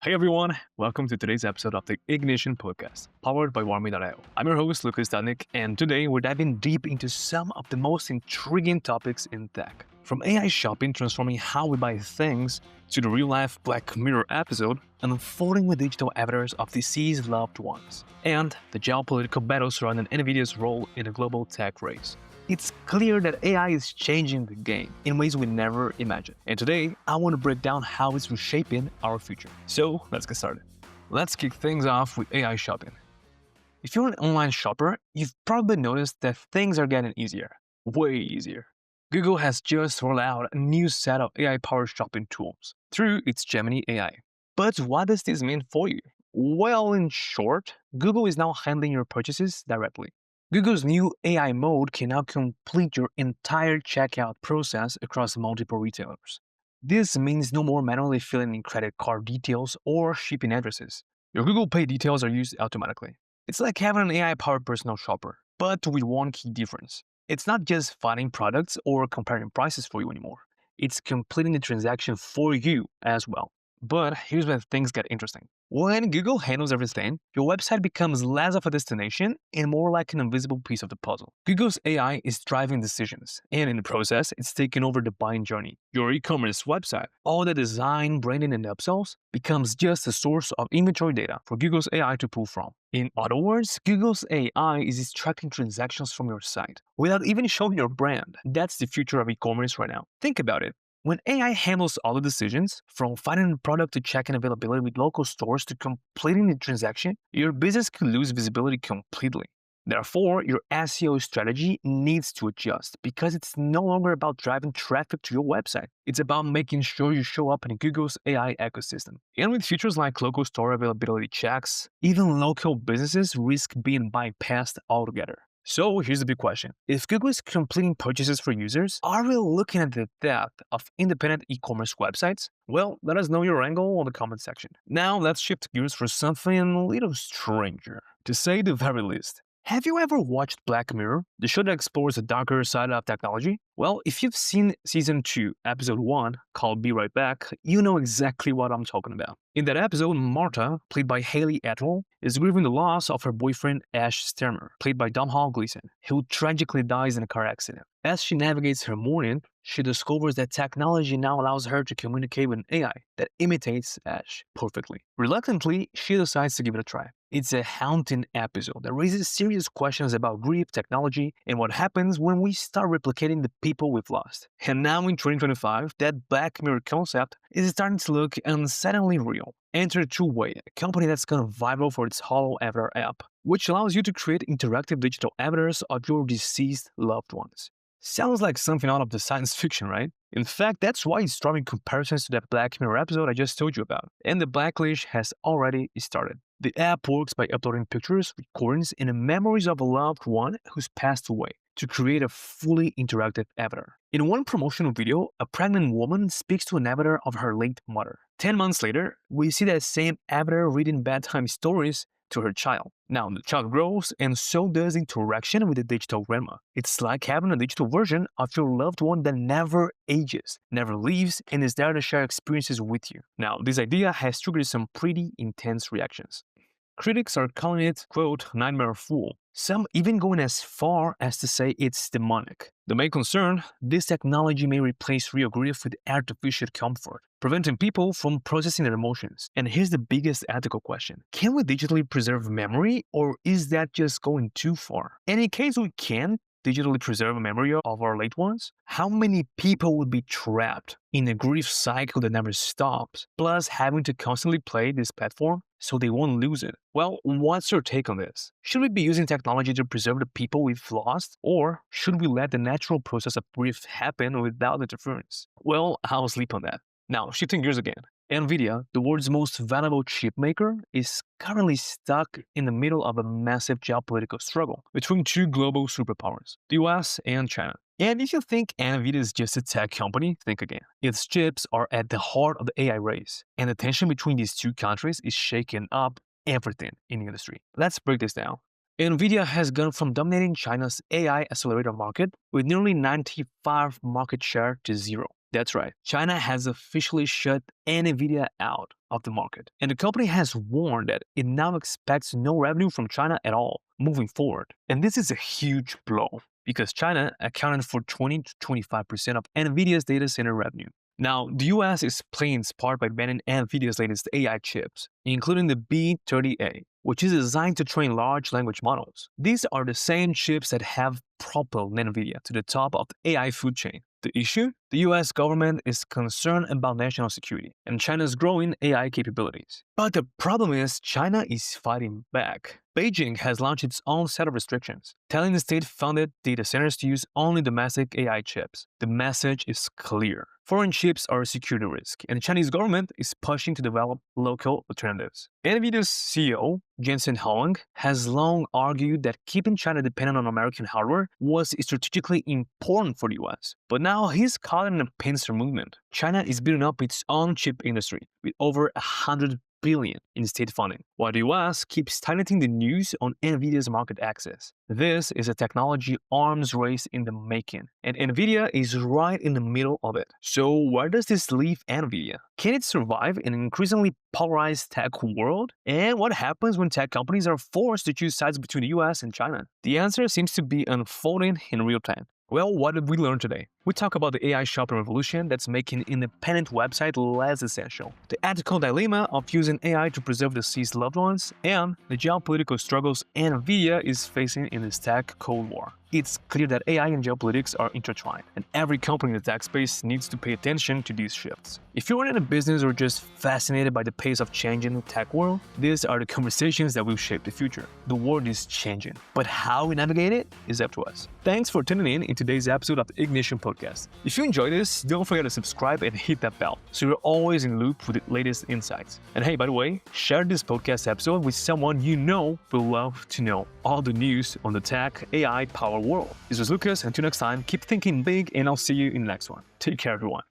Hey everyone, welcome to today's episode of the Ignition Podcast, powered by Warmy.io. I'm your host, Lucas Danik, and today we're diving deep into some of the most intriguing topics in tech. From AI shopping transforming how we buy things, to the real-life Black Mirror episode, unfolding with digital avatars of deceased loved ones, and the geopolitical battle surrounding Nvidia's role in the global tech race. It's clear that AI is changing the game in ways we never imagined. And today, I want to break down how it's reshaping our future. So, let's get started. Let's kick things off with AI shopping. If you're an online shopper, you've probably noticed that things are getting easier. Way easier. Google has just rolled out a new set of AI-powered shopping tools through its Gemini AI. But what does this mean for you? Well, in short, Google is now handling your purchases directly. Google's new AI mode can now complete your entire checkout process across multiple retailers. This means no more manually filling in credit card details or shipping addresses. Your Google Pay details are used automatically. It's like having an AI-powered personal shopper, but with one key difference. It's not just finding products or comparing prices for you anymore. It's completing the transaction for you as well. But here's where things get interesting. When Google handles everything, your website becomes less of a destination and more like an invisible piece of the puzzle. Google's AI is driving decisions, and in the process, it's taking over the buying journey. Your e-commerce website, all the design, branding, and upsells, becomes just a source of inventory data for Google's AI to pull from. In other words, Google's AI is extracting transactions from your site without even showing your brand. That's the future of e-commerce right now. Think about it. When AI handles all the decisions, from finding a product to checking availability with local stores to completing the transaction, your business could lose visibility completely. Therefore, your SEO strategy needs to adjust because it's no longer about driving traffic to your website. It's about making sure you show up in Google's AI ecosystem. And with features like local store availability checks, even local businesses risk being bypassed altogether. So here's the big question. If Google is completing purchases for users, are we looking at the death of independent e-commerce websites? Well, let us know your angle on the comment section. Now let's shift gears for something a little stranger, to say the very least. Have you ever watched Black Mirror, the show that explores the darker side of technology? Well, if you've seen Season 2, Episode 1, called Be Right Back, you know exactly what I'm talking about. In that episode, Marta, played by Haley Atwell, is grieving the loss of her boyfriend Ash Sturmer, played by Domhnall Gleeson, who tragically dies in a car accident. As she navigates her mourning, she discovers that technology now allows her to communicate with an AI that imitates Ash perfectly. Reluctantly, she decides to give it a try. It's a haunting episode that raises serious questions about grief, technology, and what happens when we start replicating the people we've lost. And now in 2025, that Black Mirror concept is starting to look unsettlingly real. Enter Two-Way, a company that's gone viral for its HoloAvatar app, which allows you to create interactive digital avatars of your deceased loved ones. Sounds like something out of the science fiction, right? In fact, that's why it's drawing comparisons to that Black Mirror episode I just told you about. And the backlash has already started. The app works by uploading pictures, recordings, and the memories of a loved one who's passed away to create a fully interactive avatar. In one promotional video, a pregnant woman speaks to an avatar of her late mother. 10 months later, we see that same avatar reading bedtime stories to her child. Now, the child grows, and so does the interaction with the digital grandma. It's like having a digital version of your loved one that never ages, never leaves, and is there to share experiences with you. Now, this idea has triggered some pretty intense reactions. Critics are calling it, quote, nightmare fuel, some even going as far as to say it's demonic. The main concern, this technology may replace real grief with artificial comfort, preventing people from processing their emotions. And here's the biggest ethical question. Can we digitally preserve memory, or is that just going too far? And in case we can digitally preserve a memory of our late ones, how many people would be trapped in a grief cycle that never stops, plus having to constantly play this platform so they won't lose it? Well, what's your take on this? Should we be using technology to preserve the people we've lost, or should we let the natural process of grief happen without interference? Well, I'll sleep on that. Now, shifting gears again. Nvidia, the world's most valuable chip maker, is currently stuck in the middle of a massive geopolitical struggle between two global superpowers, the US and China. And if you think Nvidia is just a tech company, think again. Its chips are at the heart of the AI race, and the tension between these two countries is shaking up everything in the industry. Let's break this down. Nvidia has gone from dominating China's AI accelerator market with nearly 95% market share to zero. That's right. China has officially shut Nvidia out of the market. And the company has warned that it now expects no revenue from China at all moving forward. And this is a huge blow because China accounted for 20 to 25% of Nvidia's data center revenue. Now, the US is playing its part by banning Nvidia's latest AI chips, including the B30A, which is designed to train large language models. These are the same chips that have propelled Nvidia to the top of the AI food chain. The issue? The US government is concerned about national security and China's growing AI capabilities. But the problem is China is fighting back. Beijing has launched its own set of restrictions, telling the state-funded data centers to use only domestic AI chips. The message is clear. Foreign chips are a security risk, and the Chinese government is pushing to develop local alternatives. Nvidia's CEO, Jensen Huang, has long argued that keeping China dependent on American hardware was strategically important for the US. But now he's calling it a pincer movement. China is building up its own chip industry with over 100 billion in state funding, while the US keeps tightening the news on Nvidia's market access. This is a technology arms race in the making, and Nvidia is right in the middle of it. So where does this leave Nvidia? Can it survive in an increasingly polarized tech world? And what happens when tech companies are forced to choose sides between the US and China? The answer seems to be unfolding in real time. Well, what did we learn today? We talk about the AI shopping revolution that's making independent website less essential, the ethical dilemma of using AI to preserve deceased loved ones, and the geopolitical struggles Nvidia is facing in this tech Cold War. It's clear that AI and geopolitics are intertwined, and every company in the tech space needs to pay attention to these shifts. If you're in a business or just fascinated by the pace of change in the tech world, these are the conversations that will shape the future. The world is changing, but how we navigate it is up to us. Thanks for tuning in today's episode of the Ignition Podcast. If you enjoyed this, don't forget to subscribe and hit that bell so you're always in the loop with the latest insights. And hey, by the way, share this podcast episode with someone you know will love to know all the news on the tech, AI, power world. This was Lucas. Until next time, keep thinking big, and I'll see you in the next one. Take care, everyone.